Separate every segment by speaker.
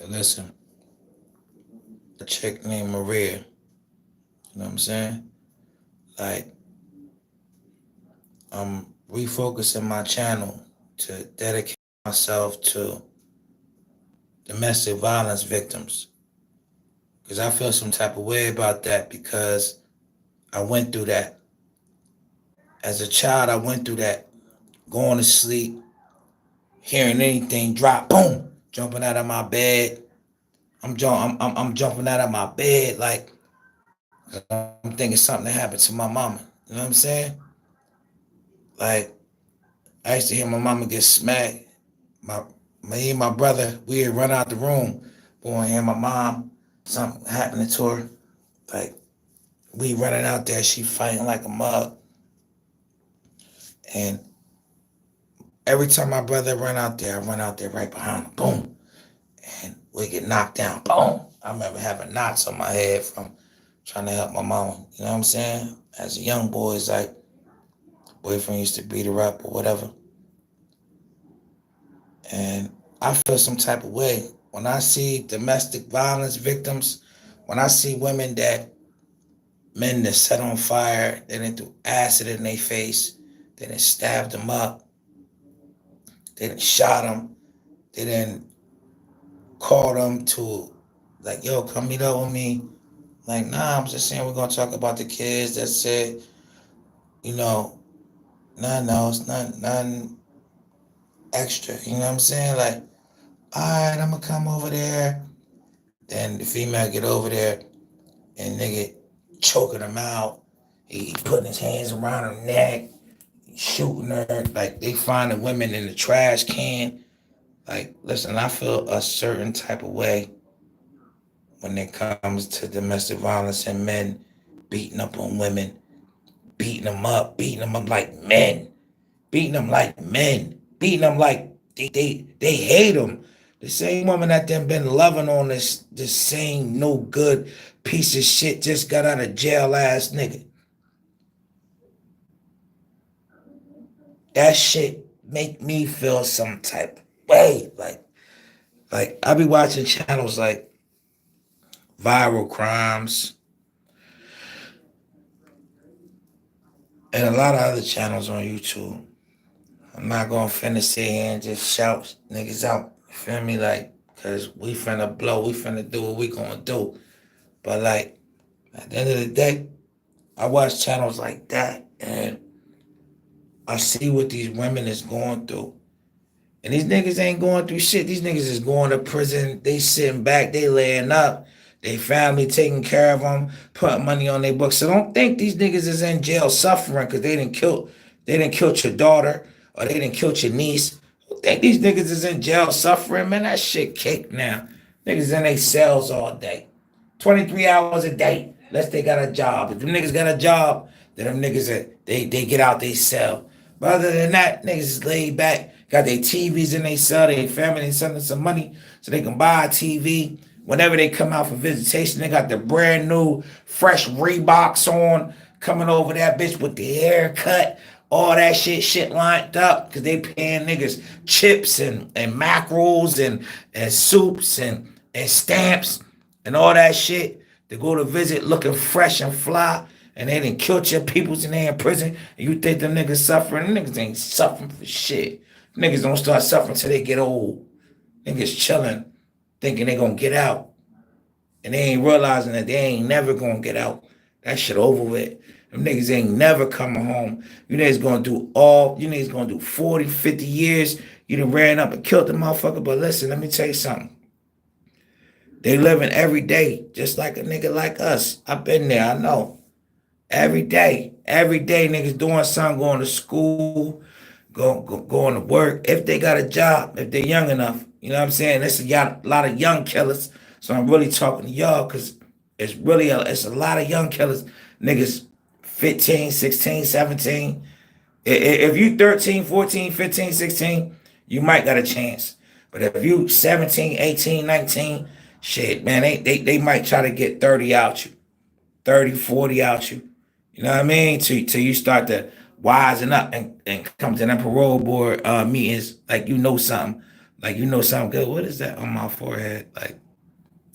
Speaker 1: listen, a chick named Maria. You know what I'm saying? Like, I'm refocusing my channel to dedicate myself to domestic violence victims. Because I feel some type of way about that because I went through that. As a child, I went through that. Going to sleep, hearing anything drop, boom, jumping out of my bed. I'm jumping out of my bed like I'm thinking something happened to my mama. You know what I'm saying? Like I used to hear my mama get smacked. My Me and my brother, we'd run out the room. Boy, and hear my mom, something happening to her. Like we running out there, she fighting like a mug. And every time my brother run out there, I run out there right behind him. Boom. And we get knocked down. Boom. I remember having knots on my head from trying to help my mama. You know what I'm saying? As a young boy, it's like boyfriend used to beat her up or whatever. And I feel some type of way when I see domestic violence victims, when I see women that men that set on fire, they didn't threw acid in their face, they didn't stab them up, they didn't shot them, they didn't call them to like, yo, come meet up with me. Like, nah, I'm just saying we're gonna talk about the kids. That's it. You know, nothing else, nothing extra. You know what I'm saying? Like, all right, I'm gonna come over there. Then the female get over there and nigga choking him out. He putting his hands around her neck, shooting her. Like they find the women in the trash can. Like, listen, I feel a certain type of way when it comes to domestic violence and men beating up on women, beating them up like men, beating them like men, beating them like they hate them. The same woman that them been loving on this same no good piece of shit just got out of jail ass nigga. That shit make me feel some type of way. Like I be watching channels like Viral Crimes and a lot of other channels on YouTube. I'm not gonna finna sit here and just shout niggas out. You feel me? Like, cause we finna blow, we finna do what we gonna do. But like at the end of the day, I watch channels like that and I see what these women is going through. And these niggas ain't going through shit. These niggas is going to prison. They sitting back. They laying up. They family taking care of them, putting money on their books. So don't think these niggas is in jail suffering because they didn't kill your daughter or they didn't kill your niece. Don't think these niggas is in jail suffering. Man, that shit cake now. Niggas in their cells all day. 23 hours a day. Unless they got a job. If them niggas got a job, then them niggas they get out they cell. But other than that, niggas is laid back, got their TVs in their cell, their family, they sending some money so they can buy a TV. Whenever they come out for visitation, they got the brand new, fresh Reeboks on, coming over that bitch with the haircut, all that shit lined up, because they paying niggas chips and mackerels and soups and stamps and all that shit to go to visit looking fresh and fly, and they didn't kill your peoples and they in prison, and you think them niggas suffering? Them niggas ain't suffering for shit. Niggas don't start suffering till they get old. Niggas chilling, thinking they gonna get out, and they ain't realizing that they ain't never gonna get out. That shit over with. Them niggas ain't never coming home. You niggas gonna do 40, 50 years. You done ran up and killed the motherfucker. But listen, let me tell you something. They living every day, just like a nigga like us. I've been there, I know. Every day. Every day niggas doing something, going to school, going to work. If they got a job, if they're young enough. You know what I'm saying? There's a lot of young killers. So I'm really talking to y'all because it's a lot of young killers. Niggas 15, 16, 17. If you 13, 14, 15, 16, you might got a chance. But if you 17, 18, 19, shit, man, they might try to get 30 out you. 30, 40 out you. You know what I mean? Till you start to wisen up and come to them parole board meetings like you know something. Like, you know something good. What is that on my forehead? Like,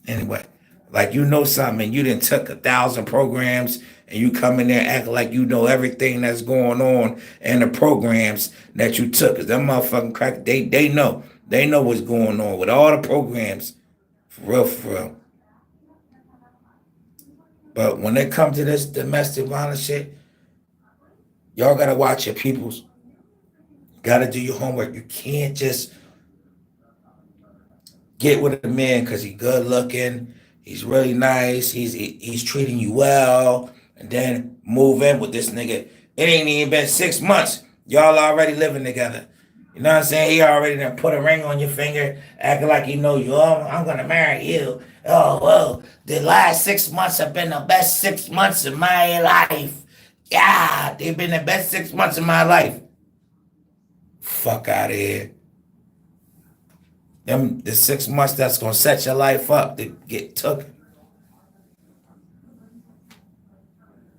Speaker 1: anyway, like, you know something and you done took 1,000 programs and you come in there acting like you know everything that's going on in the programs that you took. Cause them motherfucking crack, they know. They know what's going on with all the programs. For real, for real. But when it comes to this domestic violence shit, y'all gotta watch your peoples. Gotta do your homework. You can't just get with a man because he's good looking, he's really nice, he's treating you well, and then move in with this nigga. It ain't even been 6 months. Y'all already living together. You know what I'm saying? He already done put a ring on your finger, acting like he know you. Oh, I'm gonna marry you. Oh, well, the last 6 months have been the best 6 months of my life. Yeah, they've been the best 6 months of my life. Fuck out of here. Them the 6 months that's gonna set your life up to get took.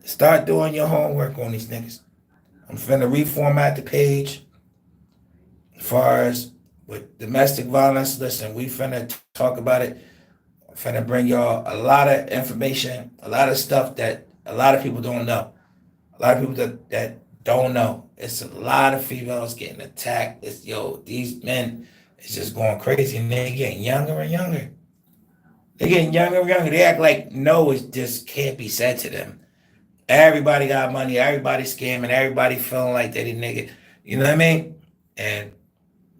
Speaker 1: Start doing your homework on these niggas. I'm finna reformat the page. As far as with domestic violence, listen, we finna talk about it. I'm finna bring y'all a lot of information, a lot of stuff that a lot of people don't know. A lot of people that don't know. It's a lot of females getting attacked. It's these men is just going crazy and they're getting younger and younger. They're getting younger and younger. They act like no, it just can't be said to them. Everybody got money, everybody scamming, everybody feeling like they the nigga. You know what I mean? And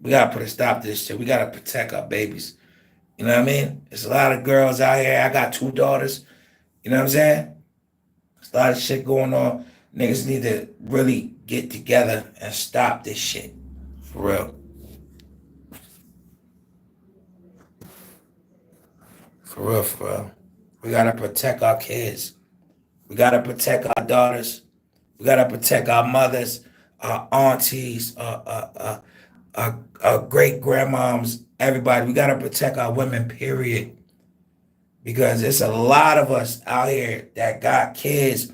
Speaker 1: we gotta put a stop to this shit. We gotta protect our babies. You know what I mean? There's a lot of girls out here. I got 2 daughters. You know what I'm saying? There's a lot of shit going on. Niggas need to really get together and stop this shit. For real. For real, for real. We gotta protect our kids. We gotta protect our daughters. We gotta protect our mothers, our aunties, our great grandmoms, everybody. We gotta protect our women, period. Because it's a lot of us out here that got kids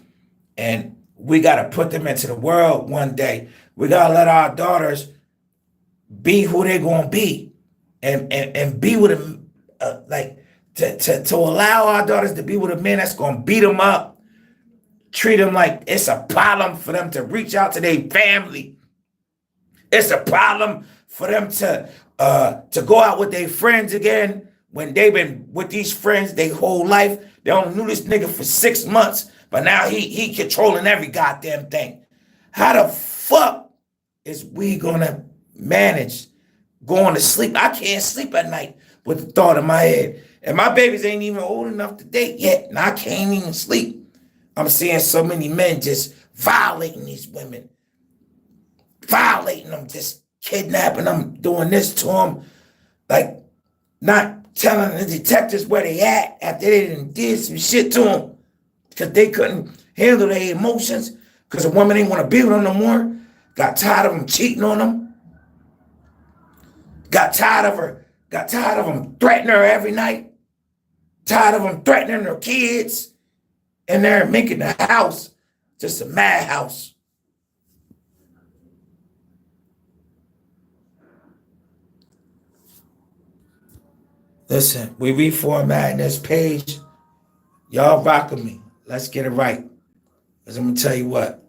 Speaker 1: and we gotta put them into the world one day. We gotta let our daughters be who they're gonna be and be with them like to allow our daughters to be with a man that's gonna beat them up, treat them like it's a problem for them to reach out to their family. It's a problem for them to go out with their friends again when they've been with these friends their whole life. They only knew this nigga for 6 months, but now he controlling every goddamn thing. How the fuck is we gonna manage going to sleep? I can't sleep at night with the thought in my head. And my babies ain't even old enough to date yet, and I can't even sleep. I'm seeing so many men just violating these women, violating them, just kidnapping them, doing this to them, like not telling the detectives where they at after they did some shit to them because they couldn't handle their emotions because the woman didn't want to be with them no more. Got tired of them cheating on them. Got tired of them threatening her every night. Tired of them threatening her kids. And they're making the house just a madhouse. Listen, we reformatting this page. Y'all rock with me. Let's get it right. Because I'm going to tell you what.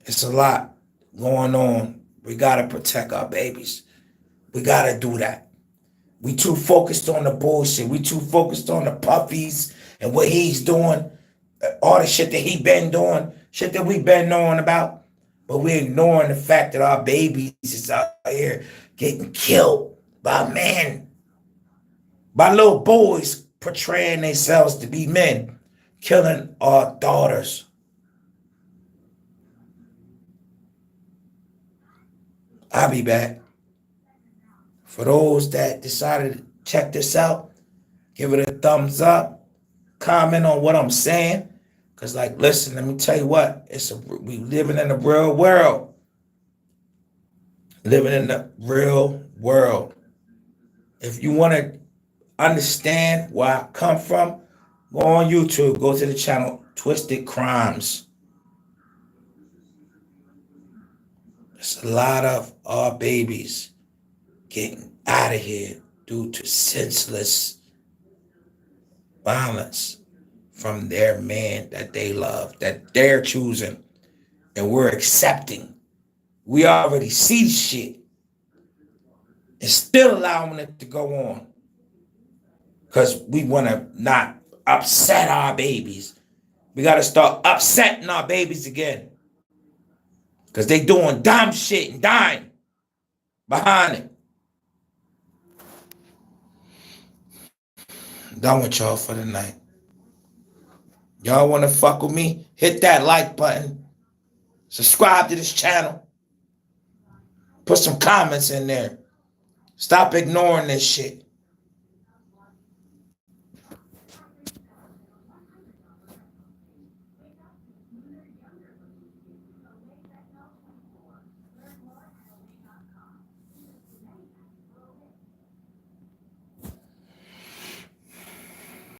Speaker 1: It's a lot going on. We got to protect our babies. We got to do that. We too focused on the bullshit. We too focused on the puppies and what he's doing. All the shit that he been doing. Shit that we been knowing about. But we're ignoring the fact that our babies is out here getting killed by men. By little boys portraying themselves to be men. Killing our daughters. I'll be back. For those that decided to check this out, give it a thumbs up. Comment on what I'm saying. Because, like, listen, let me tell you what. We living in the real world. Living in the real world. If you want to understand where I come from, go on YouTube. Go to the channel Twisted Crimes. There's a lot of our babies getting out of here due to senseless violence from their man that they love, that they're choosing, and we're accepting. We already see shit and still allowing it to go on because we want to not upset our babies. We got to start upsetting our babies again because they doing dumb shit and dying behind it. Done with y'all for the night. Y'all want to fuck with me? Hit that like button. Subscribe to this channel. Put some comments in there. Stop ignoring this shit.